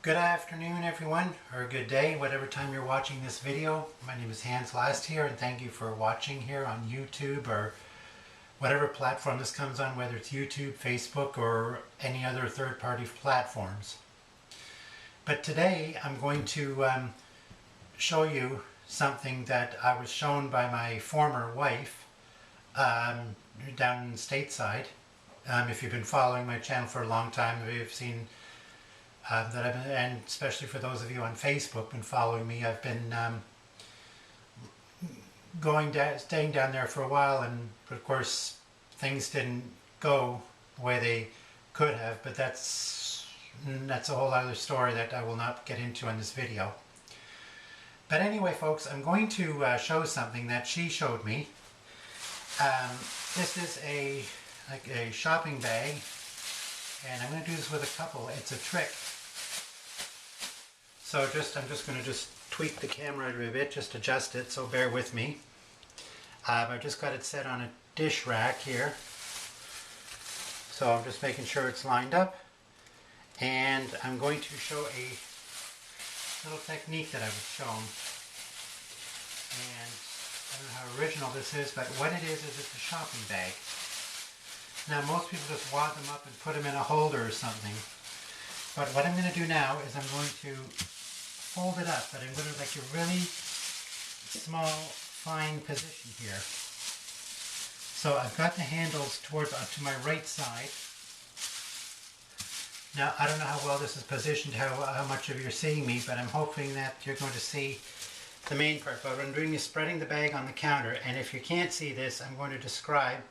Good afternoon everyone, or good day, whatever time you're watching this video. My name is Hans Last here, and thank you for watching here on YouTube or whatever platform this comes on, whether it's YouTube, Facebook, or any other third-party platforms. But today I'm going to show you something that I was shown by my former wife down in stateside. If you've been following my channel for a long time, you've seen that I've been, and especially for those of you on Facebook been following me, I've been staying down there for a while, and of course things didn't go the way they could have, but that's a whole other story that I will not get into in this video. But anyway folks, I'm going to show something that she showed me. This is a shopping bag, and I'm going to do this with a couple. It's a trick. So I'm just going to tweak the camera a bit, just adjust it, so bear with me. I've just got it set on a dish rack here. So I'm just making sure it's lined up. And I'm going to show a little technique that I was shown. And I don't know how original this is, but what it is it's a shopping bag. Now most people just wad them up and put them in a holder or something. But what I'm going to do now is I'm going to fold it up, but I'm going to like a really small, fine position here. So I've got the handles to my right side. Now I don't know how well this is positioned, how much of you are seeing me, but I'm hoping that you're going to see the main part. But what I'm doing is spreading the bag on the counter, and if you can't see this, I'm going to describe.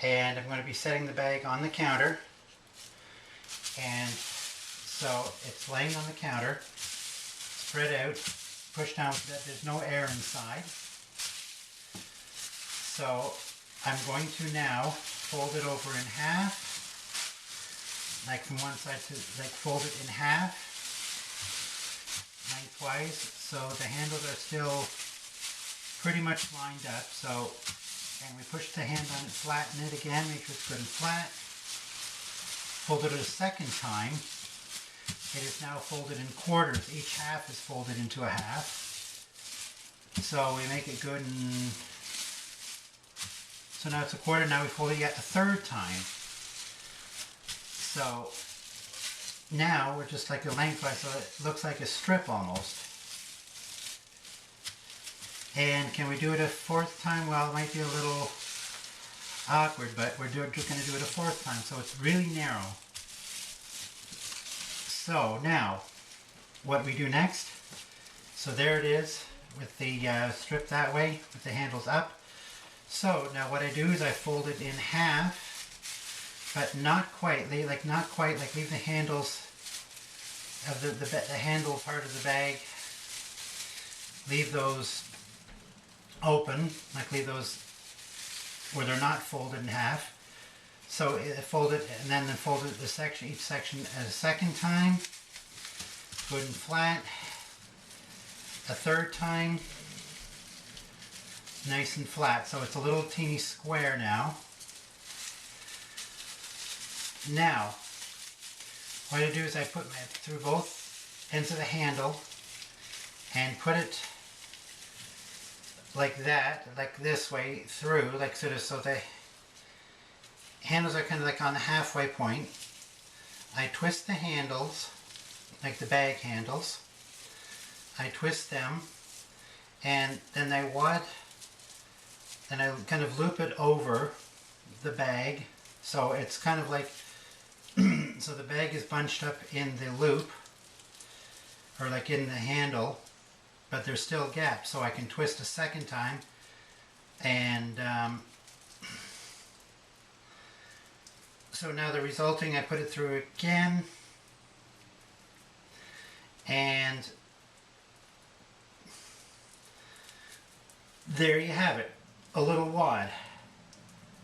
And I'm going to be setting the bag on the counter, and so it's laying on the counter, spread out, pushed down so that there's no air inside. So I'm going to now fold it over in half, like from one side to, like fold it in half, lengthwise, so the handles are still pretty much lined up. So, and we push the hand on it, flatten it again, make sure it's good and flat. Fold it a second time. It is now folded in quarters. Each half is folded into a half. So we make it good, and so now it's a quarter. Now we fold it yet a third time. So now we're just like a lengthwise, so it looks like a strip almost. And can we do it a fourth time? Well, it might be a little awkward, but we're just going to do it a fourth time, so it's really narrow. So now, what we do next, so there it is with the strip that way, with the handles up. So now what I do is I fold it in half, but not quite, leave the handles of the handle part of the bag, leave those open, like leave those where they're not folded in half. So fold it, and then fold it each section a second time, good and flat. A third time, nice and flat. So it's a little teeny square now. Now, what I do is I put through both ends of the handle and put it like that, like this way through, like sort of, so the handles are kind of like on the halfway point. I twist the handles, like the bag handles. I twist them, and then I kind of loop it over the bag, so it's kind of like, so the bag is bunched up in the loop, or like in the handle, but there's still gaps, so I can twist a second time, and so now the resulting, I put it through again, and there you have it, a little wad.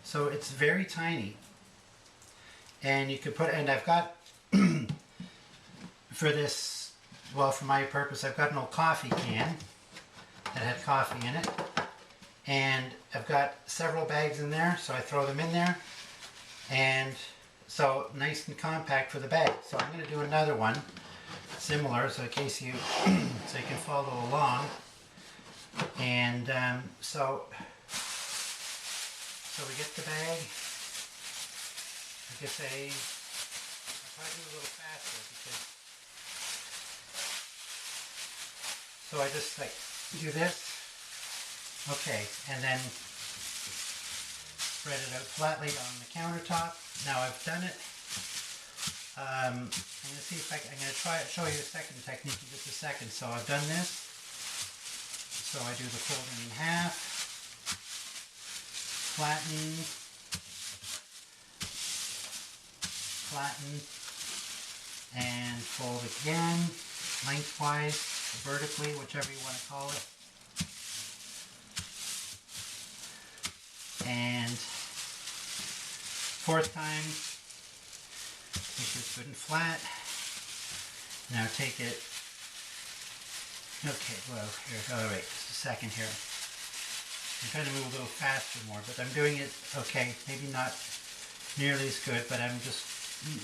So it's very tiny, and you could put, and I've got for this, well, for my purpose, I've got an old coffee can that had coffee in it, and I've got several bags in there, so I throw them in there, and so nice and compact for the bag. So I'm going to do another one. similar, so in case you so you can follow along. And so we get the bag. Like I say, I'll try to do a little faster because. So I just like do this. Okay, and then spread it out flatly on the countertop. Now I've done it. I'm going to see if I'm going to show you a second technique in just a second. So I've done this. So I do the folding in half, flatten, and fold again, lengthwise, vertically, whichever you want to call it. And fourth time, make sure it's good and flat. Now take it, okay, well, here, all right, just a second here. I'm trying to move a little faster more, but I'm doing it, okay, maybe not nearly as good, but I'm just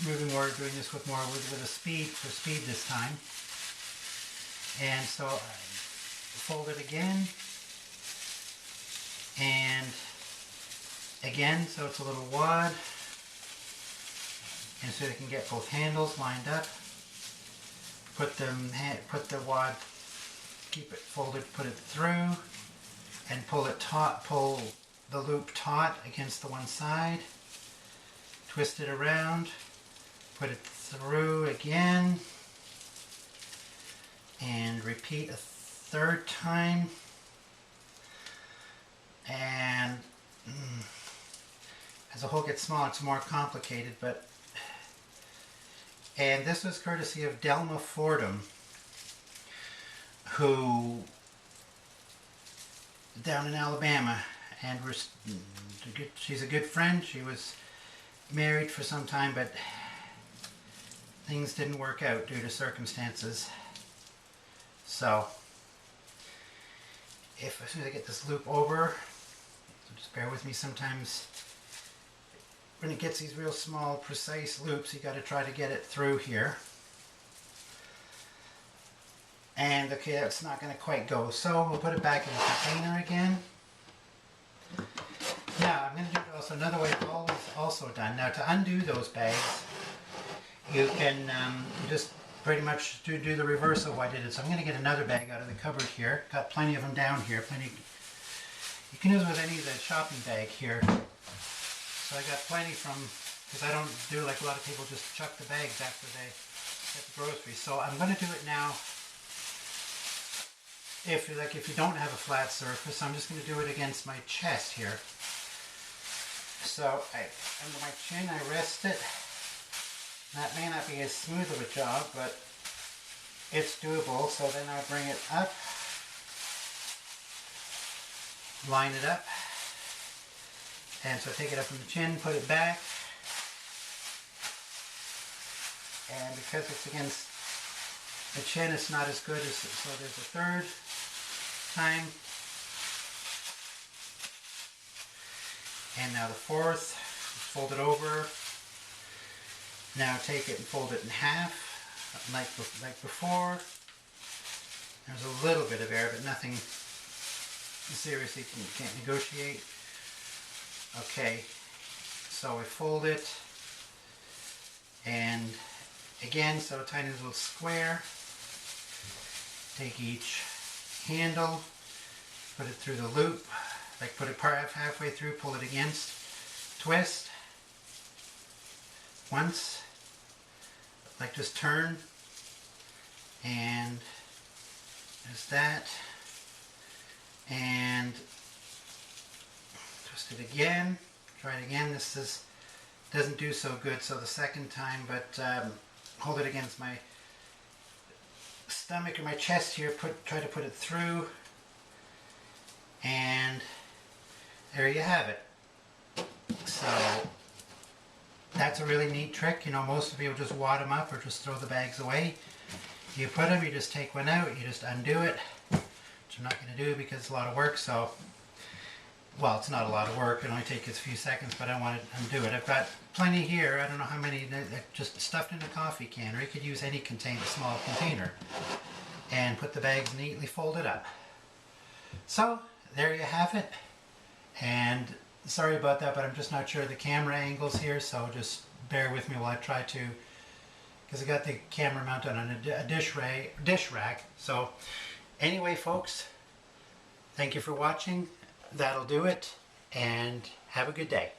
moving more, doing this with more, with a speed, for speed this time. And so I fold it again, and again, so it's a little wad, and so you can get both handles lined up. Put the wad, keep it folded, put it through, and pull the loop taut against the one side. Twist it around, put it through again, and repeat a third time. And as the hole gets smaller, it's more complicated, and this was courtesy of Delma Fordham, who down in Alabama, and she's a good friend. She was married for some time, but things didn't work out due to circumstances. So as soon as I get this loop over, so just bear with me. Sometimes when it gets these real small, precise loops, you got to try to get it through here. And okay, that's not going to quite go. So we'll put it back in the container again. Now I'm going to do it also another way I've always also done. Now to undo those bags, you can just pretty much do the reverse of what I did. So I'm going to get another bag out of the cupboard here. Got plenty of them down here. Plenty. You can use with any of the shopping bag here. So I got plenty from, because I don't do like a lot of people, just chuck the bags after they get the groceries. So I'm going to do it now. If you don't have a flat surface, I'm just going to do it against my chest here. So under my chin, I rest it. That may not be as smooth of a job, but it's doable. So then I bring it up, line it up. And so take it up from the chin, put it back, and because it's against the chin, it's not as good as, so there's a third time, and now the fourth, fold it over. Now take it and fold it in half, like before. There's a little bit of air, but nothing seriously you can't negotiate. Okay, so I fold it, and again, so a tiny little square. Take each handle, put it through the loop, like put it halfway through, pull it against, twist once, like just turn, and there's that, and twist it again, try it again. This doesn't do so good, so the second time, but hold it against my stomach or my chest here, try to put it through, and there you have it. So that's a really neat trick. You know, most of you will just wad them up or just throw the bags away. You put them, you just take one out, you just undo it, which I'm not going to do because it's a lot of work. So well, it's not a lot of work. It only takes a few seconds, but I want to undo it. I've got plenty here. I don't know how many, just stuffed in a coffee can, or you could use any small container, and put the bags neatly folded up. So there you have it. And sorry about that, but I'm just not sure of the camera angles here, so just bear with me while I try to, because I got the camera mounted on a dish rack. So anyway, folks, thank you for watching. That'll do it, and have a good day.